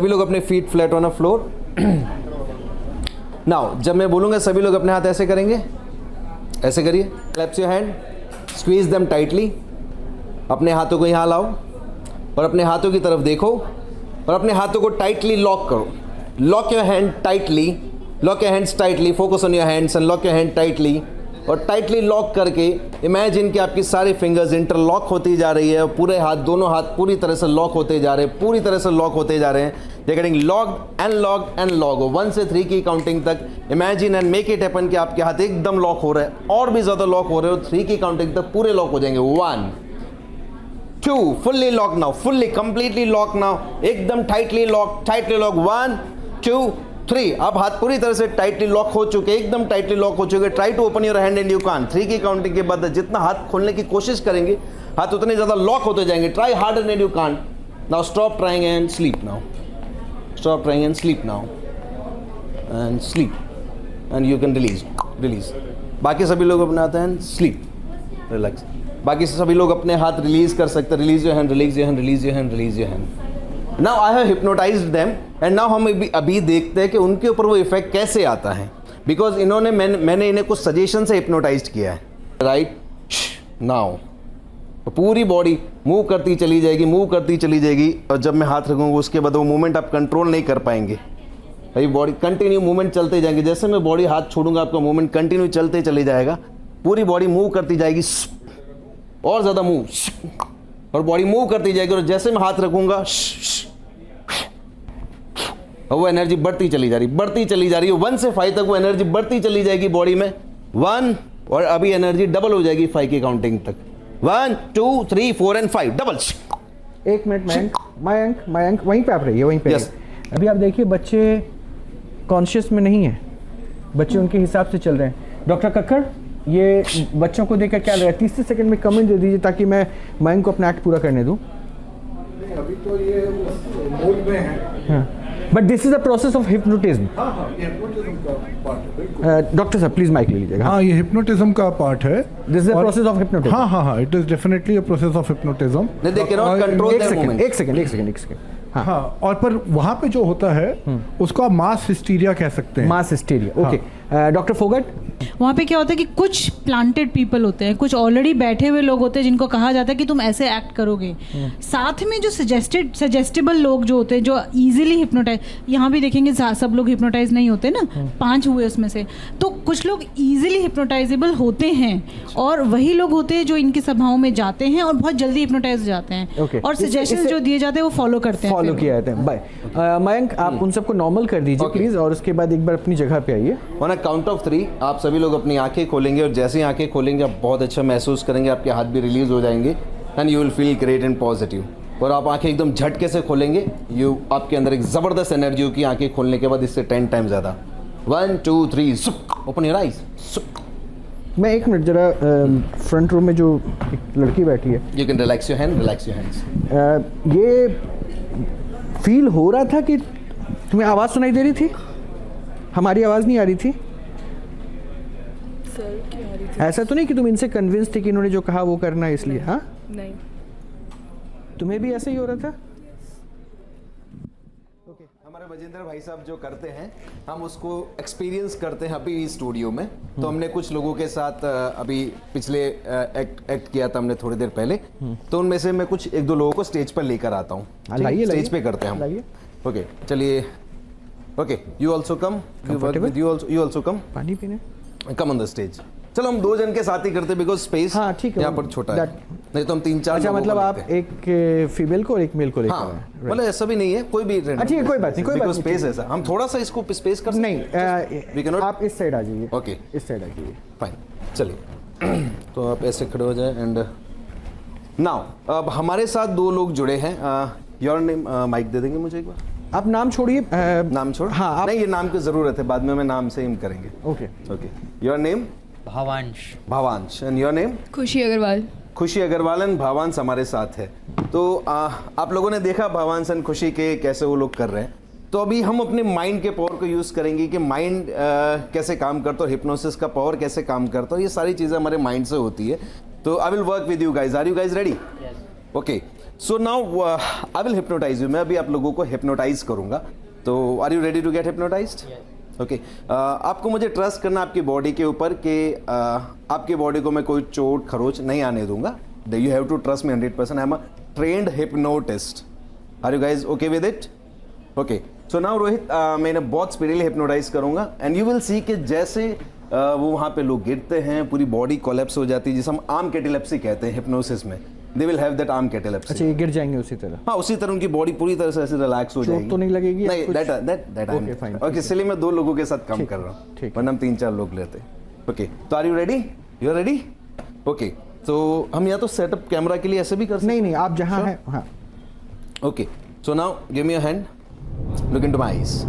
सभी लोग अपने feet flat on a floor. Now जब मैं बोलूँगा सभी लोग अपने हाथ ऐसे करेंगे, ऐसे करिए। Clasps your hand, squeeze them tightly. अपने हाथों को यहाँ लाओ और अपने हाथों की तरफ देखो और अपने हाथों को टाइटली लॉक करो। Lock your hand tightly, lock your hands tightly, focus on your hands and lock your hand tightly. और टाइटली लॉक करके इमेजिन कि आपकी सारी फिंगर्स इंटरलॉक होती जा रही है और पूरे हाथ, दोनों हाथ पूरी तरह से लॉक होते जा रहे हैं, पूरी तरह से लॉक होते जा रहे हैं। They getting locked and locked and lock. 1 से 3 की काउंटिंग तक imagine and make it happen कि आपके हाथ एकदम लॉक हो रहे हैं और भी ज़्यादा लॉक हो रहे हो। 3 की काउंटिंग तक पूरे लॉक हो जाएंगे। 1 2 fully lock now, fully completely lock now, एकदम टाइटली लॉक, टाइटली लॉक। 1 2 3। अब हाथ पूरी तरह से टाइटली लॉक हो चुके, एकदम टाइटली लॉक हो चुके। Try to open your hand and you can. 3 की काउंटिंग के बाद जितना हाथ खोलने की कोशिश करेंगे हाथ उतने ज़्यादा लॉक होते जाएंगे। Try harder and you can. Now stop trying and sleep now, stop trying and sleep now and sleep and you can release, release. बाकी सभी लोग अपने हाथ एंड स्लीप, रिलैक्स। बाकी सभी लोग अपने हाथ रिलीज कर सकते हैं। Release your hand, release your hand, release your hand, release your hand. Now I have hypnotised them and now हम अभी देखते हैं कि उनके ऊपर वो इफेक्ट कैसे आता है। बिकॉज इन्होंने मैंने इन्हें कुछ सजेशन से हिप्नोटाइज किया है। राइट नाउ पूरी बॉडी मूव करती चली जाएगी, मूव करती चली जाएगी। और जब मैं हाथ रखूँगा उसके बाद वो मूवमेंट आप कंट्रोल नहीं कर पाएंगे। भाई बॉडी कंटिन्यू मूवमेंट चलते जाएंगे। जैसे मैं बॉडी हाथ छोड़ूंगा आपका मूवमेंट कंटिन्यू चलते चले जाएगा। पूरी बॉडी मूव करती जाएगी और ज़्यादा मूव, और बॉडी मूव करती जाएगी। और जैसे मैं हाथ रखूँगा और वो एनर्जी बढ़ती चली जा रही, बढ़ती चली जा रही है। 1 से 5 तक वो एनर्जी बढ़ती चली जाएगी बॉडी में। 1 और अभी एनर्जी डबल हो जाएगी 5 की काउंटिंग तक। 1 2 3 4 एंड 5 डबल। 1 मिनट मयंक वहीं पे आप रहिए, वहीं पे। Yes. अभी आप देखिए बच्चे कॉन्शियस में नहीं है, बच्चे उनके हिसाब से चल रहे हैं। डॉक्टर कक्कड़, ये बच्चों को देखकर क्या लग रहा है? 30 सेकंड में कमेंट दे दीजिए ताकि मैं मयंक को अपना एक्ट पूरा करने दूं। अभी तो ये मूड में है। But this is a process of hypnotism. हाँ, ये हिप्नोटिज्म का पार्ट है। डॉक्टर साहब प्लीज माइक ले लीजिएगा। हाँ, ये हिप्नोटिज्म का पार्ट है। This is a process of hypnotism. हाँ, it is definitely a process of hypnotism. They can not control their movement. एक सेकंड। हाँ, और पर वहाँ पे जो होता है उसको आप मास हिस्टीरिया कह सकते हैं। मास हिस्टीरिया, ओके। डॉक्टर फोगट, वहाँ पे क्या होता है कि कुछ प्लांटेड पीपल होते हैं, कुछ ऑलरेडी बैठे हुए लोग होते हैं जिनको कहा जाता है कि तुम ऐसे एक्ट करोगे। साथ में जो सजेस्टेबल लोग जो होते हैं, जो इजीली हिप्नोटाइज, यहाँ भी देखेंगे सब लोग हिप्नोटाइज नहीं होते ना, 5 हुए उसमें से। तो कुछ लोग इजीली हिप्नोटाइजेबल होते हैं और वही लोग होते हैं जो इनकी सभाओं में जाते हैं और बहुत जल्दी हिप्नोटाइज हो जाते हैं और सजेशन जो दिए जाते हैं वो फॉलो करते हैं, फॉलो किया जाता है। बाय मयंक, आप उन सबको नॉर्मल कर दीजिए प्लीज, और उसके बाद एक बार अपनी जगह पे आइए। ऑन अ काउंट ऑफ 3 आप सभी लोग अपनी आंखें खोलेंगे और जैसे ही आंखें खोलेंगे आप बहुत अच्छा महसूस करेंगे। आपके हाथ भी रिलीज हो जाएंगे and you will feel great and positive. और आप आंखें एकदम झटके से खोलेंगे, आपके अंदर एक ज़बरदस्त एनर्जी होगी आंखें खोलने के बाद, इससे 10 टाइम ज़्यादा। 1 2 3 ओपन योर आइज। मैं 1 मिनट जरा फ्रंट रो में जो एक लड़की बैठी है, you can relax your hand, relax your hands. ये फील हो रहा था कि तुम्हें आवाज़ सुनाई दे रही थी, हमारी आवाज़ नहीं आ रही थी? सर क्यों आ रही थी? ऐसा तो नहीं कि तुम इनसे कन्विंस थे कि इन्होंने जो कहा वो करना है इसलिए? हाँ, नहीं। तुम्हें भी ऐसे ही हो रहा था? ओके, हमारे बजेंद्र भाई साहब जो करते हैं हम उसको एक्सपीरियंस करते हैं अभी स्टूडियो में। तो हमने कुछ लोगों के साथ अभी पिछले एक्ट किया था हमने थोड़ी देर पहले। तो उनमें से मैं कुछ 1-2 लोगों को स्टेज पर लेकर आता हूँ। स्टेज पे करते हैं हम। ओके चलिए। Okay, you also come, you also come, पानी पीने कम ऑन द स्टेज। चलो हम 2 जन के साथ ही करते बिकॉज स्पेस हाँ ठीक है यहाँ पर छोटा है, नहीं तो हम 3-4। अच्छा, मतलब आप एक फीमेल को और एक मेल को लेकर हाँ, मतलब ऐसा भी नहीं है, कोई भी। अच्छा, कोई बात नहीं, कोई बात नहीं। स्पेस ऐसा हम थोड़ा सा इसको स्पेस कर नहीं, वी कैन नॉट। आप इस साइड आ जाइए। ओके, इस साइड आ जाइए। फाइन, चलिए। तो आप ऐसे खड़े हो जाए एंड नाउ अब हमारे साथ 2 लोग जुड़े हैं। योर नेम, माइक दे देंगे मुझे एक बार? आप नाम छोड़िए। नाम छोड़? हाँ, आप... नहीं, ये नाम की जरूरत है, बाद में मैं नाम से ही करेंगे। Okay okay, your name? Bhavansh. And your name? Khushi Agrawal. खुशी अग्रवाल एंड भावांश हमारे साथ है। तो आप लोगों ने देखा भावांश एंड खुशी के कैसे वो लोग कर रहे हैं। तो अभी हम अपने माइंड के पावर को यूज़ करेंगे कि माइंड कैसे काम करता है, हिप्नोसिस का पावर कैसे काम करता है, ये सारी चीज़ें हमारे माइंड से होती है। तो I will work with you guys. Are you guys ready? Okay, so now I will hypnotize you, मैं अभी आप लोगों को हिप्नोटाइज करूंगा, तो are you ready to get hypnotized? Okay, आपको मुझे ट्रस्ट करना आपकी बॉडी के ऊपर कि आपकी बॉडी को मैं कोई चोट खरोच नहीं आने दूंगा. You have to trust me 100%. I am a trained hypnotist. Are you guys okay with it? Okay, so now Rohit, मैं इन्हें बहुत स्पीडली हिप्नोटाइज करूंगा एंड यू विल सी कि जैसे वो वहाँ पे लोग गिरते हैं, पूरी बॉडी कोलैप्स हो जाती है, जिसे हम आर्म कैटेलेप्सी कहते हैं हिप्नोसिस में. They will have that arm catalepsy. अच्छा, ये गिर जाएंगे उसी तरह? हाँ, उसी तरह उनकी बॉडी पूरी तरह से ऐसे रिलैक्स हो जाएगी. तो नहीं लगेगी? नहीं, दैट Okay, fine. ओके, इसलिए मैं 2 लोगों के साथ काम कर रहा हूँ, ठीक. वरना हम 3-4 लोग लेते. ओके, तो are you ready? You are ready? Okay, तो हम या तो सेटअप कैमरा के लिए ऐसे भी कर सकते नहीं, आप जहाँ हैं. हाँ, okay, so now give me your hand, look into my eyes.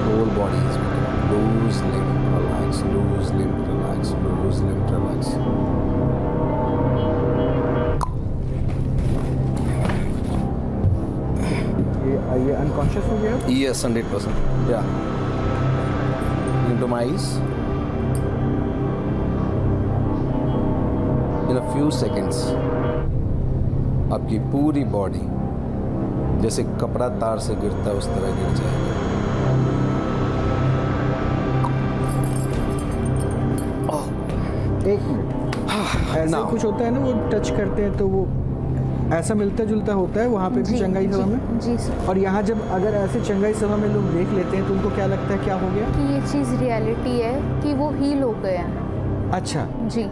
Whole body is loose limb, relax, loose limb, relax, loose limb, relax. ये अनकॉन्शियस हो गया? Yes, 100%. Yeah. Into my eyes. In a few seconds, आपकी पूरी body जैसे कपड़ा तार से गिरता है उस तरह गिर जाएगी. एक मिनट, ऐसा कुछ होता है ना, वो टच करते हैं तो वो ऐसा मिलता जुलता होता है वहाँ पे भी चंगाई सभा में? जी सर. और यहाँ जब अगर ऐसे चंगाई सभा में लोग देख लेते हैं तो उनको क्या लगता है, क्या हो गया? कि ये चीज़ रियलिटी है कि वो हील हो गए हैं. अच्छा, जी.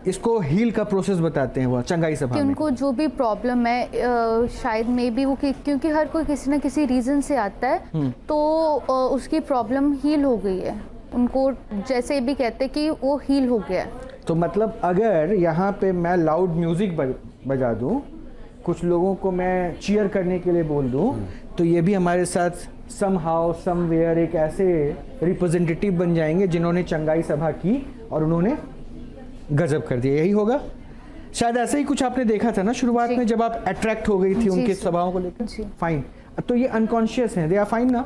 इसको हील का प्रोसेस बताते हैं वो चंगाई सभा कि में. उनको जो भी प्रॉब्लम है शायद मे बी वो क्योंकि हर कोई किसी ना किसी रीज़न से आता है, तो उसकी प्रॉब्लम हील हो गई है. उनको जैसे भी कहते हैं कि वो हील हो गया है. तो मतलब अगर यहाँ पे मैं लाउड म्यूजिक बजा दूँ, कुछ लोगों को मैं चीयर करने के लिए बोल दूँ, तो ये भी हमारे साथ समहाउ समवेयर एक ऐसे रिप्रेजेंटेटिव बन जाएंगे जिन्होंने चंगाई सभा की और उन्होंने गजब कर दिया. यही होगा शायद. ऐसा ही कुछ आपने देखा था ना शुरुआत जी. में जब आप अट्रैक्ट हो गई थी जी, उनके जी. सभाओं को लेकर? जी. फाइन. तो ये अनकॉन्शियस हैं, दे आर फाइन ना?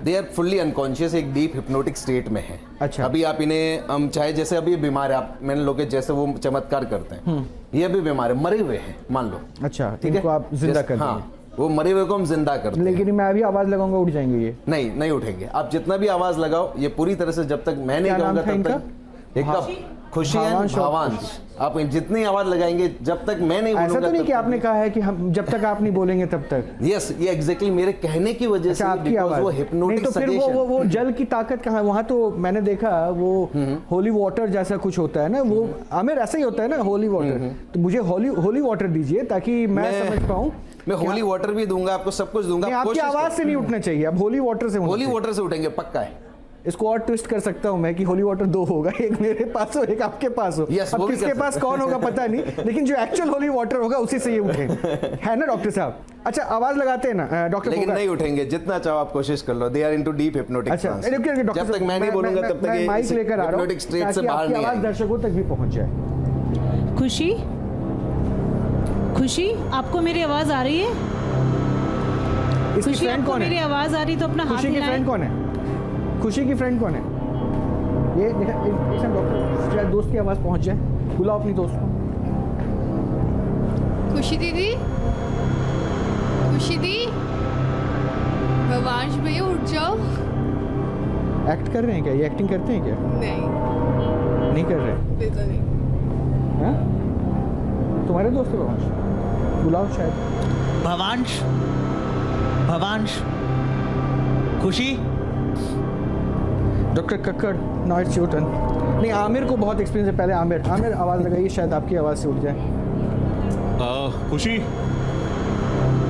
दे आर फुल्ली अनकॉन्शियस, एक डीप हिप्नोटिक स्टेट में है. अच्छा. अभी आप इन्हें हम चाहे जैसे अभी बीमार है, आप मैंने लोग जैसे वो चमत्कार करते हैं, ये अभी बीमार है, मरे हुए हैं मान लो. अच्छा, ठीक है, इनको आप जिंदा कर देंगे. हाँ, वो मरे हुए को हम जिंदा करते हैं. लेकिन मैं अभी आवाज लगाऊंगा उठ जाएंगे ये? नहीं उठेंगे. आप जितना भी आवाज लगाओ, ये पूरी तरह से जब तक मैं नहीं क्या नाम कहूंगा था तब इनका? तक एक खुशी है, भावांश. आप जितनी आवाज लगाएंगे जब तक मैं नहीं ऐसा बोलूंगा तो नहीं तब कि तक आपने कहा है कि हम जब तक आप नहीं बोलेंगे तब तक? यस, ये एग्जैक्टली मेरे कहने की वजह से. अच्छा, आपकी because आवाज वो नहीं, हिप्नोटिक तो फिर वो जल की ताकत कहाँ है? वहाँ तो मैंने देखा वो होली वाटर जैसा कुछ होता है ना, वो आमिर ऐसा ही होता है ना, होली वाटर. तो मुझे होली वाटर दीजिए ताकि मैं समझ पाऊँ. मैं होली वाटर भी दूंगा आपको, सब कुछ दूंगा. आपकी आवाज से नहीं उठना चाहिए, अब होली वाटर से. होली वाटर से उठेंगे पक्का है. इसको और ट्विस्ट कर सकता हूं मैं कि होली वाटर 2 होगा, एक मेरे पास हो एक आपके पास हो. Yes, अब वो भी किसके कर पास कौन होगा पता नहीं, लेकिन जो एक्चुअल होली वाटर होगा उसी से ये उठे. है ना डॉक्टर साहब? अच्छा, आवाज लगाते हैं ना डॉक्टर? लेकिन नहीं उठेंगे, जितना चाहो आप कोशिश कर लो. They are into deep hypnotic. अच्छा, जब तक मैं नहीं बोलूंगा तब तक मैं माइक लेकर आ रहा हूं हिप्नोटिक स्टेट से ताकि बाहर आपकी नहीं आवाज आएंगे. दर्शकों तक भी पहुंच जाए. खुशी, आपको मेरी आवाज आ रही है? इसकी खुशी, फ्रेंड आपको कौन मेरी है? आवाज आ रही तो अपना हाथ खुशी की फ्रेंड हिलाएं. कौन है? खुशी की फ्रेंड कौन है? ये देखा, डॉक्टर शायद दोस्त की आवाज पहुंच जाए. बुलाओ अपनी दोस्त को. खुशी दीदी, खुशी दी, भवांश भैया उठ जाओ. एक्ट कर रहे हैं क्या? ये एक्टिंग करते हैं क्या? नहीं, नहीं कर रहे? बिल्कुल नहीं. हाँ? तुम्हारे दोस्त है भवांश? बुलाओ शायद. भवांश, खुशी. Doctor Kakkar, now it's your turn. नहीं, आमिर को बहुत एक्सपीरियंस है. पहले आमिर आवाज़ लगाइए, शायद आपकी आवाज़ से उठ जाए. खुशी,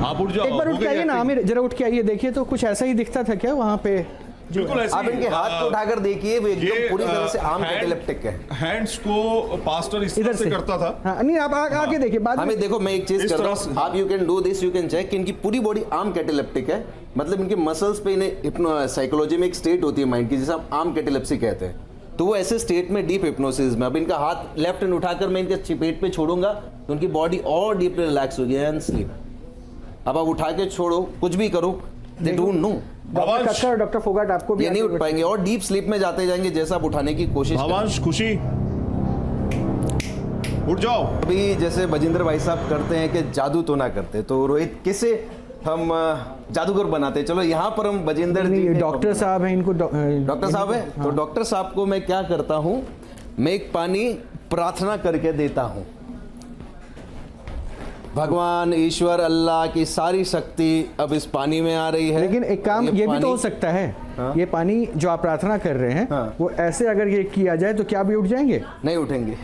आप उठ जाओ. एक बार उठ के आइए ना आमिर, जरा उठ के आइए. देखिए तो कुछ ऐसा ही दिखता था क्या वहाँ पे? बिल्कुल ऐसे आप ही, इनके हाथ को उठाकर देखिए, वो ये, एकदम पूरी तरह से आर्म हैंड- कैटेलेप्टिक है. हैंड्स को पास्टर इस तरह से करता था. हाँ, नहीं आप आके देखिए बाद में. हमें देखो, मैं एक चीज इस कर रहा तरह से- हूँ. आप you can do this, you can check. इनकी पूरी बॉडी आर्म कैटेलेप्टिक है. मतलब इनके मसल्स पे इन्हें साइकोलॉजी में एक स्टेट होती है माइंड की, जिसे हम आर्म कैटेलेप्सी कहते हैं. तो वो ऐसे स्टेट में डीप हिप्नोसिस में. अब इनका हाथ लेफ्ट हैंड उठाकर मैं इनके पेट पे छोड़ूंगा तो उनकी बॉडी और डीपली रिलैक्स होगी एंड स्लीप. अब आप उठा के छोड़ो, कुछ भी करो, they don't know. Doctor Kakkar, doctor Phogat आपको भी ये नहीं उठ पाएंगे और डीप स्लीप में जाते जाएंगे जैसा आप उठाने की कोशिश करें. भवांश, खुशी, उठ जाओ। अभी जैसे बजिंदर भाई साहब करते हैं कि जादू तो ना करते, तो रोहित किसे हम जादूगर बनाते? चलो यहाँ पर हम बजिंदर जी नहीं, के- डॉक्टर साहब हैं, इनको डॉक्टर साहब है, तो डॉक्टर साहब को मैं क्या करता हूँ, मैं एक पानी प्रार्थना करके देता हूँ। भगवान ईश्वर अल्लाह की सारी शक्ति अब इस पानी में आ रही है। लेकिन एक काम ये भी तो पानी- हो सकता है, हाँ। ये पानी जो आप प्रार्थना कर रहे हैं हाँ। वो ऐसे अगर ये किया जाए तो क्या भी उठ जाएंगे? नहीं उठेंगे।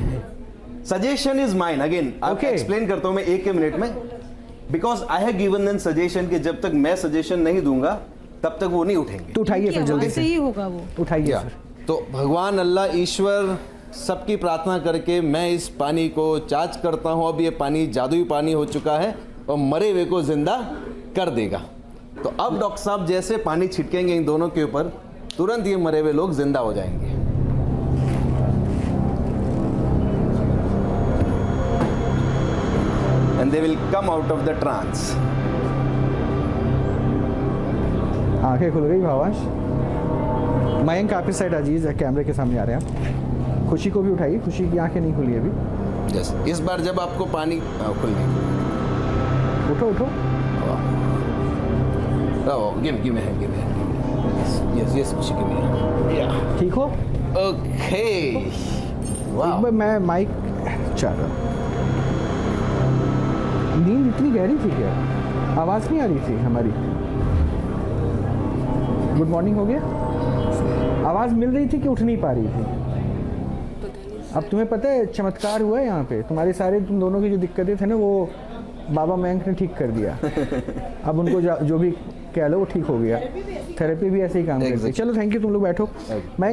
सजेशन इज माइन अगेन, आपको Okay. एक्सप्लेन करता हूं मैं एक के मिनट में, because I have given them suggestion कि जब तक मैं सजेशन नहीं दूंगा तब तक वो नहीं उठेंगे। तो उठाइए फिर जल्दी से से, ही होगा वो। उठाइए क्या? सर। तो भगवान अल्लाह ईश्वर सबकी प्रार्थना करके मैं इस पानी को चार्ज करता हूं। अब ये पानी जादुई पानी हो चुका है और मरे हुए को जिंदा कर देगा। तो अब डॉक्टर साहब जैसे पानी छिड़केंगे इन दोनों के ऊपर, तुरंत ये मरे हुए लोग जिंदा हो जाएंगे। And they will come out of the trance. आंखें खुल गई भावांश। मयंक आप इस साइड अजीज कैमरे के सामने आ रहे हैं आप। खुशी को भी उठाइए, खुशी की आंखें नहीं खुली अभी। यस, इस बार जब आपको पानी खुल गई, उठो उठो। give me hand. Yes, खुशी give me hand. Yeah. ठीक हो? Okay. एक Wow. बार मैं माइक चल, नींद इतनी गहरी थी क्या? आवाज़ नहीं आ रही थी हमारी? गुड मॉर्निंग हो गया? आवाज़ मिल रही थी कि उठ नहीं पा रही थी? अब तुम्हें पता है चमत्कार हुआ है यहाँ पे, तुम्हारे सारे तुम दोनों की जो दिक्कतें थे ना वो बाबा मयंक ने ठीक कर दिया। अब उनको जो भी कह लो वो ठीक हो गया। थेरेपी भी ऐसे ही काम करती है। Exactly. चलो थैंक यू, तुम लोग बैठो। मैं